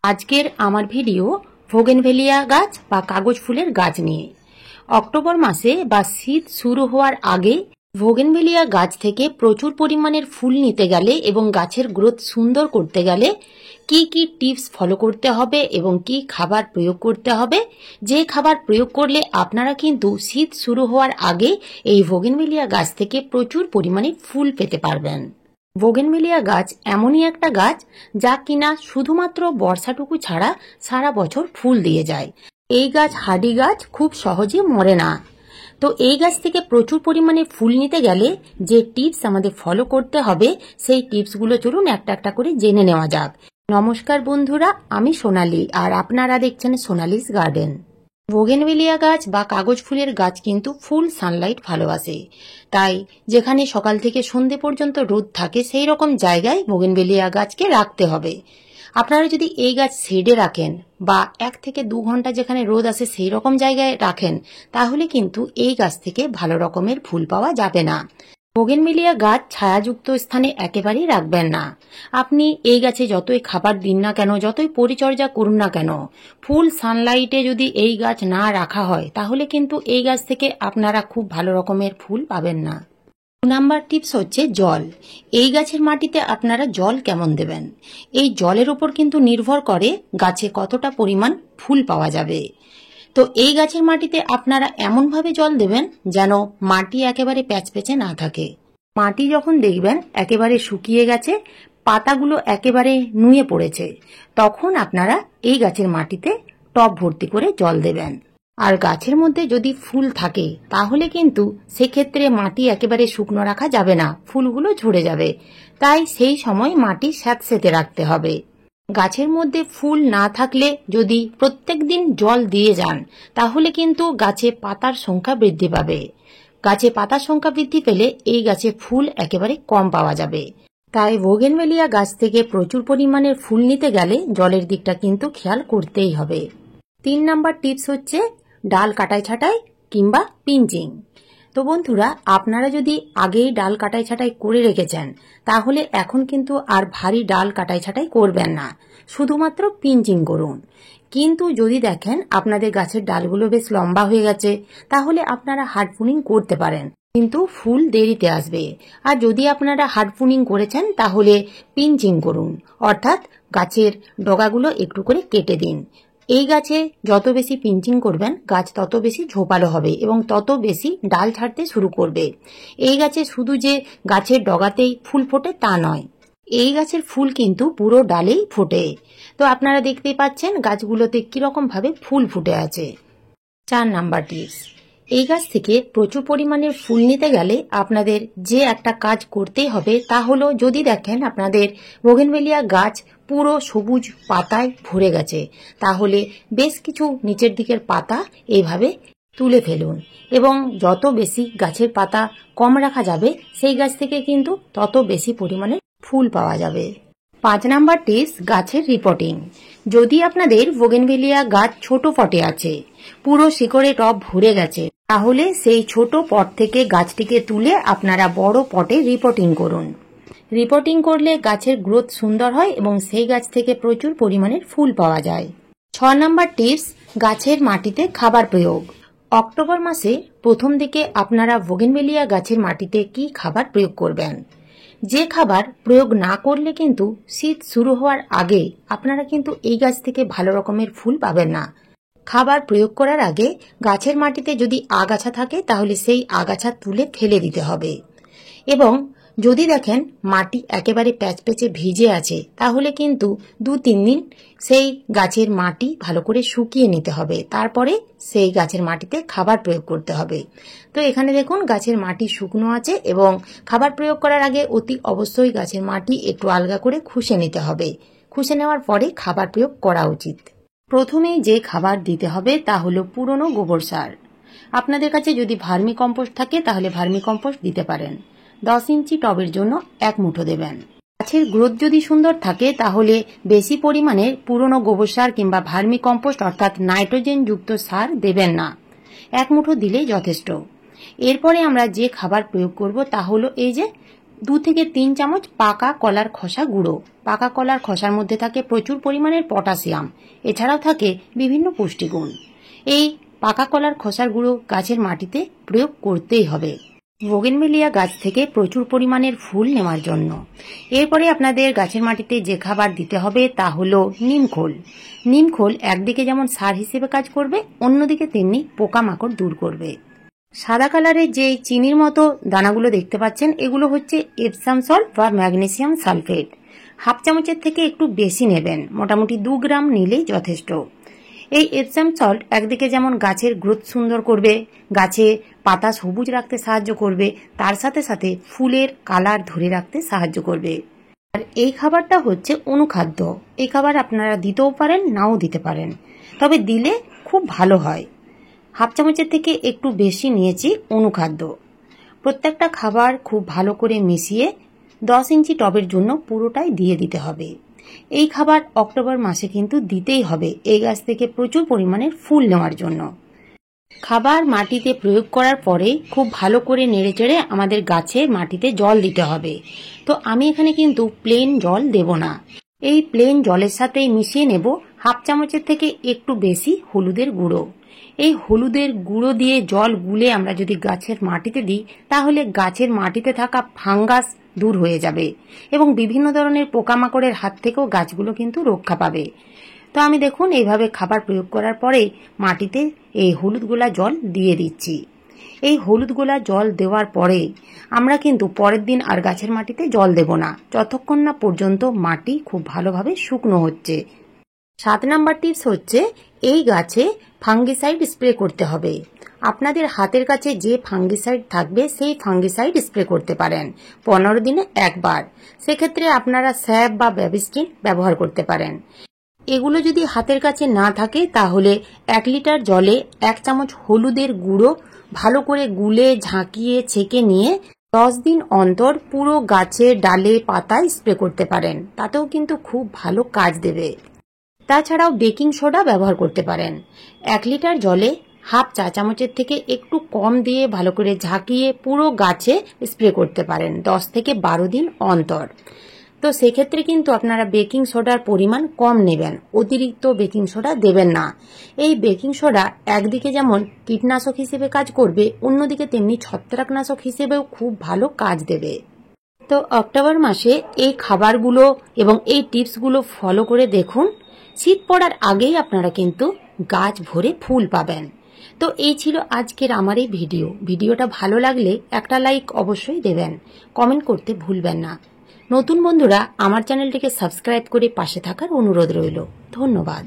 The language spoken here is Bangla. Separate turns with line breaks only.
আজকের আমার ভিডিও ভোগেনভেলিয়া গাছ বা কাগজ ফুলের গাছ নিয়ে। অক্টোবর মাসে বা শীত শুরু হওয়ার আগে ভোগেনভেলিয়া গাছ থেকে প্রচুর পরিমাণের ফুল নিতে গেলে এবং গাছের গ্রোথ সুন্দর করতে গেলে কি কি টিপস ফলো করতে হবে এবং কি খাবার প্রয়োগ করতে হবে, যে খাবার প্রয়োগ করলে আপনারা কিন্তু শীত শুরু হওয়ার আগে এই ভোগেনভেলিয়া গাছ থেকে প্রচুর পরিমাণে ফুল পেতে পারবেন। বোগেনভেলিয়া গাছ এমনই একটা গাছ যা কিনা শুধুমাত্র বর্ষাটুকু ছাড়া সারা বছর ফুল দিয়ে যায়। এই গাছ হার্ডি গাছ, খুব সহজে মরে না। তো এই গাছ থেকে প্রচুর পরিমাণে ফুল নিতে গেলে যে টিপস আমাদের ফলো করতে হবে সেই টিপসগুলো চলুন একটা একটা করে জেনে নেওয়া যাক। নমস্কার বন্ধুরা, আমি সোনালী আর আপনারা দেখছেন সোনালিস গার্ডেন। বোগেনভেলিয়া গাছ বা কাগজ ফুলের গাছ কিন্তু ফুল সানলাইট ভালোবাসে, তাই যেখানে সকাল থেকে সন্ধে পর্যন্ত রোদ থাকে সেই রকম জায়গায় বোগেনভেলিয়া গাছকে রাখতে হবে। আপনারা যদি এই গাছ শেডে রাখেন বা 1 থেকে 2 ঘন্টা যেখানে রোদ আসে সেই রকম জায়গায় রাখেন, তাহলে কিন্তু এই গাছ থেকে ভালো রকমের ফুল পাওয়া যাবে না। বোগেনভেলিয়া গাছ ছায়াযুক্ত স্থানে একেবারেই রাখবেন না। আপনি এই গাছে যতই খাবার দিন না কেন, যতই পরিচর্যা করুন না কেন, ফুল সানলাইটে যদি এই গাছ না রাখা হয় তাহলে কিন্তু এই গাছ থেকে আপনারা খুব ভালো রকমের ফুল পাবেন না। 2 নাম্বার টিপস হচ্ছে জল। এই গাছের মাটিতে আপনারা জল কেমন দেবেন, এই জলের উপর কিন্তু নির্ভর করে গাছে কতটা পরিমাণ ফুল পাওয়া যাবে। তো এই গাছের মাটিতে আপনারা এমনভাবে জল দেবেন যেন মাটি একেবারে প্যাচপ্যাচে না থাকে। মাটি যখন দেখবেন একেবারে শুকিয়ে গেছে, পাতাগুলো একেবারে নুয়ে পড়েছে, তখন আপনারা এই গাছের মাটিতে টব ভর্তি করে জল দেবেন। আর গাছের মধ্যে যদি ফুল থাকে তাহলে কিন্তু সেক্ষেত্রে মাটি একেবারে শুকনো রাখা যাবে না, ফুলগুলো ঝরে যাবে। তাই সেই সময় মাটি স্যাঁতসেঁতে রাখতে হবে। গাছের মধ্যে ফুল না থাকলে যদি প্রত্যেকদিন জল দিয়ে যান তাহলে কিন্তু গাছে পাতার সংখ্যা বৃদ্ধি পাবে। গাছে পাতার সংখ্যা বৃদ্ধি পেলে এই গাছে ফুল একেবারে কম পাওয়া যাবে। তাই বোগেনভেলিয়া গাছ থেকে প্রচুর পরিমাণের ফুল নিতে গেলে জলের দিকটা কিন্তু খেয়াল করতেই হবে। 3 নাম্বার টিপস হচ্ছে ডাল কাটাই ছাঁটাই কিংবা পিঞ্চিং। তো বন্ধুরা, আপনারা যদি আগেই ডাল কাটাই ছাঁটাই করে রেখেছেন তাহলে এখন কিন্তু আর ভারী ডাল কাটাই ছাঁটাই করবেন না, শুধুমাত্র পিঞ্চিং করুন। কিন্তু যদি দেখেন আপনাদের গাছের ডালগুলো বেশ লম্বা হয়ে গেছে তাহলে আপনারা হার্ড প্রুনিং করতে পারেন, কিন্তু ফুল দেরিতে আসবে। আর যদি আপনারা হার্ড প্রুনিং করেছেন তাহলে পিঞ্চিং করুন, অর্থাৎ গাছের ডগাগুলো একটু করে কেটে দিন। এই গাছে যত বেশি পিঞ্চিং করবেন গাছ তত বেশি ঝোপালো হবে এবং তত বেশি ডাল ছাড়তে শুরু করবে। এই গাছে শুধু যে গাছের ডগাতেই ফুল ফোটে তা নয়, এই গাছের ফুল কিন্তু পুরো ডালেই ফোটে। তো আপনারা দেখতেই পাচ্ছেন গাছগুলোতে কিরকম ভাবে ফুল ফুটে আছে। 4 নাম্বার টিপস, এই গাছ থেকে প্রচুর পরিমাণে ফুল নিতে গেলে আপনাদের যে একটা কাজ করতেই হবে তা হলো, যদি দেখেন আপনাদের বোগেনভেলিয়া গাছ পুরো সবুজ পাতায় ভরে গেছে তাহলে বেশ কিছু নিচের দিকের পাতা এইভাবে তুলে ফেলুন এবং যত বেশি গাছের পাতা কম রাখা যাবে সেই গাছ থেকে কিন্তু তত বেশি পরিমাণে ফুল পাওয়া যাবে। 5 নাম্বার টিপস, গাছের রিপোর্টিং। যদি আপনাদের বোগেনভেলিয়া গাছ ছোট পটে আছে, পুরো শিকড়ে টব ভরে গেছে, তাহলে সেই ছোট পট থেকে গাছটিকে তুলে আপনারা বড় পটে রিপোর্টিং করুন। রিপোর্টিং করলে গাছের গ্রোথ সুন্দর হয় এবং সেই গাছ থেকে প্রচুর পরিমাণের ফুল পাওয়া যায়। 6 নাম্বার টিপস, গাছের মাটিতে খাবার প্রয়োগ। অক্টোবর মাসে প্রথম দিকে আপনারা বোগেনভেলিয়া গাছের মাটিতে কি খাবার প্রয়োগ করবেন, যে খাবার প্রয়োগ না করলে কিন্তু শীত শুরু হওয়ার আগে আপনারা কিন্তু এই গাছ থেকে ভালো রকমের ফুল পাবেন না। খাবার প্রয়োগ করার আগে গাছের মাটিতে যদি আগাছা থাকে তাহলে সেই আগাছা তুলে ফেলে দিতে হবে এবং যদি দেখেন মাটি একেবারে প্যাচপ্যাচে ভিজে আছে তাহলে কিন্তু 2-3 দিন সেই গাছের মাটি ভালো করে শুকিয়ে নিতে হবে, তারপরে সেই গাছের মাটিতে খাবার প্রয়োগ করতে হবে। তো এখানে দেখুন গাছের মাটি শুকনো আছে এবং খাবার প্রয়োগ করার আগে অতি অবশ্যই গাছের মাটি একটু আলগা করে খুশে নিতে হবে। খুশে নেওয়ার পরে খাবার প্রয়োগ করা উচিত। প্রথমেই যে খাবার দিতে হবে তা হলো পুরনো গোবর সার। আপনাদের কাছে যদি ভার্মি কম্পোস্ট থাকে তাহলে ভার্মি কম্পোস্ট দিতে পারেন। 10 ইঞ্চি টবের জন্য 1 মুঠো দেবেন। গাছের গ্রোথ যদি সুন্দর থাকে তাহলে বেশি পরিমাণে পুরনো গোবর সার কিংবা ভার্মি কম্পোস্ট অর্থাৎ নাইট্রোজেন যুক্ত সার দেবেন না, 1 মুঠো দিলেই যথেষ্ট। এরপরে আমরা যে খাবার প্রয়োগ করব তা হলো এই যে 2 থেকে 3 চামচ পাকা কলার খোসা গুঁড়ো। পাকা কলার খোসার মধ্যে থাকে প্রচুর পরিমাণের পটাশিয়াম, এছাড়াও থাকে বিভিন্ন পুষ্টিগুণ। এই পাকা কলার খোসার গুঁড়ো গাছের মাটিতে প্রয়োগ করতেই হবে বোগেনভেলিয়া গাছ থেকে প্রচুর পরিমাণের ফুল নেওয়ার জন্য। এরপরে আপনাদের গাছের মাটিতে যে খাবার দিতে হবে তা হলো নিমখোল। নিমখোল একদিকে যেমন সার হিসেবে কাজ করবে, অন্যদিকে তেমনি পোকামাকড় দূর করবে। সাদা কালারের যে চিনির মতো দানাগুলো দেখতে পাচ্ছেন, এগুলো হচ্ছে এপসাম সল্ট বা ম্যাগনেসিয়াম সালফেট। হাফ চামচের থেকে একটু বেশি নেবেন, মোটামুটি 2 গ্রাম নিলেই যথেষ্ট। এই এপসাম সল্ট একদিকে যেমন গাছের গ্রোথ সুন্দর করবে, গাছে পাতা সবুজ রাখতে সাহায্য করবে, তার সাথে সাথে ফুলের কালার ধরে রাখতে সাহায্য করবে। আর এই খাবারটা হচ্ছে অনুখাদ্য। এই খাবার আপনারা দিতেও পারেন, নাও দিতে পারেন, তবে দিলে খুব ভালো হয়। হাফ চামচের থেকে একটু বেশি নিয়েছি অনুখাদ্য। প্রত্যেকটা খাবার খুব ভালো করে মিশিয়ে 10 ইঞ্চি টবের জন্য পুরোটাই দিয়ে দিতে হবে। এই খাবার অক্টোবর মাসে কিন্তু দিতেই হবে এই গাছ থেকে প্রচুর পরিমাণের ফুল নেওয়ার জন্য। খাবার মাটিতে প্রয়োগ করার পরে খুব ভালো করে নেড়েচেড়ে আমাদের গাছের মাটিতে জল দিতে হবে। তো আমি এখানে কিন্তু প্লেন জল দেব না, এই প্লেন জলের সাথেই মিশিয়ে নেব হাফ চামচের থেকে একটু বেশি হলুদের গুঁড়ো। এই হলুদের গুঁড়ো দিয়ে জল গুলে আমরা যদি গাছের মাটিতে দিই, তাহলে গাছের মাটিতে থাকা ফাঙ্গাস দূর হয়ে যাবে এবং বিভিন্ন ধরনের পোকামাকড়ের হাত থেকেও গাছগুলো কিন্তু রক্ষা পাবে। তো আমি দেখুন এইভাবে খাবার প্রয়োগ করার পরে মাটিতে এই হলুদ গোলা জল দিয়ে দিচ্ছি। এই হলুদ গোলা জল দেওয়ার পরে আমরা কিন্তু পরের দিন আর গাছের মাটিতে জল দেব না, যতক্ষণ না পর্যন্ত মাটি খুব ভালোভাবে শুকনো হচ্ছে। 7 নাম্বার টিপস হচ্ছে এই গাছে ফাঙ্গিসাইড স্প্রে করতে হবে। আপনাদের হাতের কাছে যে ফাঙ্গিসাইড থাকবে সেই ফাঙ্গিসাইড স্প্রে করতে পারেন 15 দিনে একবার। সেক্ষেত্রে আপনারা স্যাপ বা বেবিস্টিন ব্যবহার করতে পারেন। এগুলো যদি হাতের কাছে না থাকে তাহলে 1 লিটার জলে 1 চামচ হলুদের গুঁড়ো ভালো করে গুলে ঝাঁকিয়ে ছেঁকে নিয়ে 10 দিন অন্তর পুরো গাছে ডালে পাতায় স্প্রে করতে পারেন, তাতেও কিন্তু খুব ভালো কাজ দেবে। তাছাড়াও বেকিং সোডা ব্যবহার করতে পারেন। 1 লিটার জলে হাফ চা চামচের থেকে একটু কম দিয়ে ভালো করে ঝাঁকিয়ে পুরো গাছে স্প্রে করতে পারেন 10 থেকে 12 দিন অন্তর। তো সেক্ষেত্রে কিন্তু আপনারা বেকিং সোডার পরিমাণ কম নেবেন, অতিরিক্ত বেকিং সোডা দেবেন না। এই বেকিং সোডা একদিকে যেমন কীটনাশক হিসেবে কাজ করবে, অন্যদিকে তেমনি ছত্রাকনাশক হিসেবেও খুব ভালো কাজ দেবে। তো অক্টোবর মাসে এই খাবারগুলো এবং এই টিপসগুলো ফলো করে দেখুন, শীত পড়ার আগেই আপনারা কিন্তু গাছ ভরে ফুল পাবেন। তো এই ছিল আজকের আমার এই ভিডিওটা ভালো লাগলে একটা লাইক অবশ্যই দেবেন, কমেন্ট করতে ভুলবেন না। নতুন বন্ধুরা আমার চ্যানেলটিকে সাবস্ক্রাইব করে পাশে থাকার অনুরোধ রইল। ধন্যবাদ।